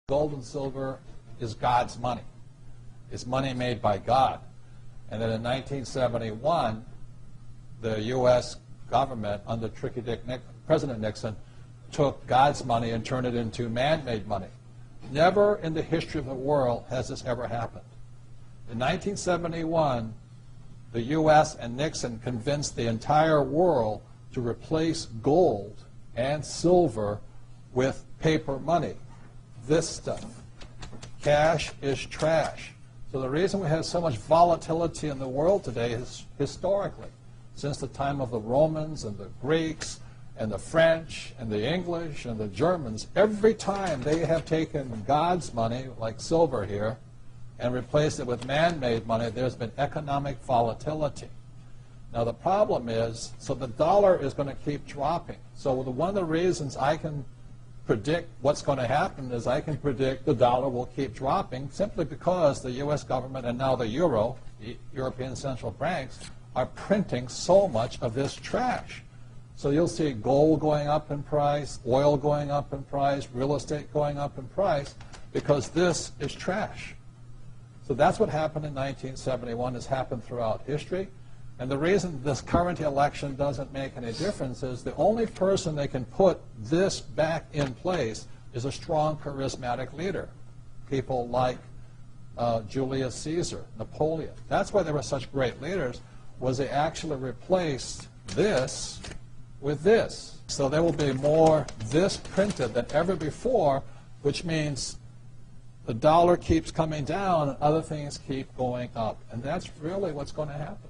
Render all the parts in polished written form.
Gold and silver is God's money. It's money made by God. And then in 1971, the U.S. government, under President Nixon, took God's money and turned it into man-made money. Never in the history of the world has this ever happened. In 1971, the U.S. and Nixon convinced the entire world to replace gold and silver with paper money. This stuff. Cash is trash. So the reason we have so much volatility in the world today is historically, since the time of the Romans and the Greeks and the French and the English and the Germans, every time they have taken God's money, like silver here, and replaced it with man-made money, there's been economic volatility. Now the problem is, so the dollar is going to keep dropping. So one of the reasons I can predict what's going to happen is I can predict the dollar will keep dropping simply because the U.S. government and now the euro, the European central banks, are printing so much of this trash. So you'll see gold going up in price, oil going up in price, real estate going up in price, because this is trash. So that's what happened in 1971. Has happened throughout history. And the reason this current election doesn't make any difference is the only person they can put this back in place is a strong, charismatic leader. People like Julius Caesar, Napoleon. That's why they were such great leaders, was they actually replaced this with this. So there will be more this printed than ever before, which means the dollar keeps coming down and other things keep going up. And that's really what's going to happen.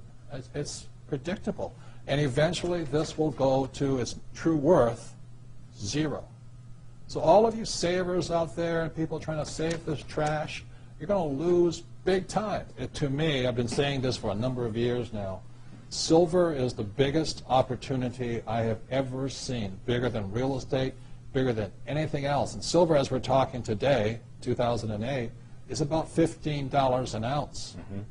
It's predictable. And eventually this will go to its true worth, zero. So all of you savers out there and people trying to save this trash, you're going to lose big time. To me, I've been saying this for a number of years now, silver is the biggest opportunity I have ever seen, bigger than real estate, bigger than anything else. And silver, as we're talking today, 2008, is about $15 an ounce. Mm-hmm.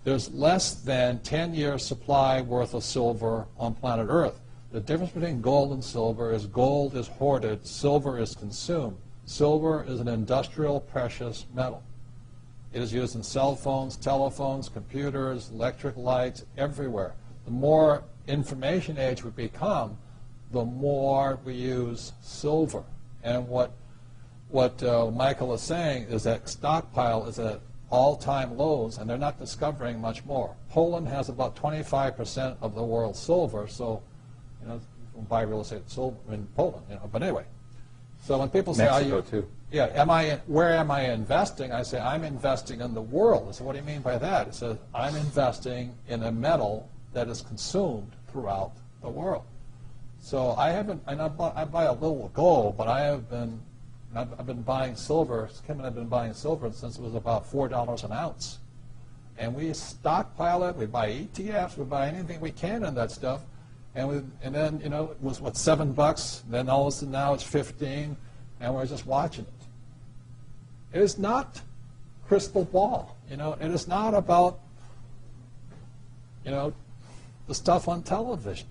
There's less than 10 years supply worth of silver on planet Earth. The difference between gold and silver is gold is hoarded, silver is consumed. Silver is an industrial precious metal. It is used in cell phones, telephones, computers, electric lights, everywhere. The more information age we become, the more we use silver. And what Michael is saying is that stockpile is at all-time lows, and they're not discovering much more. Poland has about 25% of the world's silver, so you know, you can buy real estate silver in Poland. You know, but anyway, so when people say, Mexico too. Yeah, where am I investing? I say I'm investing in the world. I say, what do you mean by that? It says I'm investing in a metal that is consumed throughout the world. So I haven't, and I buy a little gold, but I've been buying silver. Kim and I have been buying silver since it was about $4 an ounce. And we stockpile it. We buy ETFs. We buy anything we can in that stuff. And then, you know, it was, what, $7? Then all of a sudden now it's 15, and we're just watching it. It is not crystal ball. You know, it is not about, you know, the stuff on television.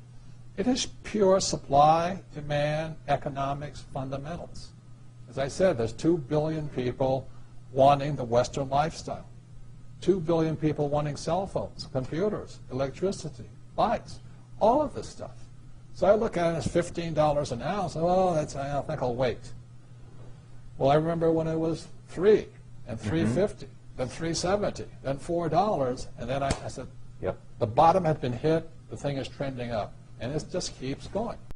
It is pure supply, demand, economics, fundamentals. As I said, there's 2 billion people wanting the Western lifestyle. 2 billion people wanting cell phones, computers, electricity, bikes, all of this stuff. So I look at it as $15 an ounce. Oh, I think I'll wait. Well, I remember when it was $3 and $3.50, then $3.70, then $4, and then I said, yep, the bottom had been hit. The thing is trending up, and it just keeps going.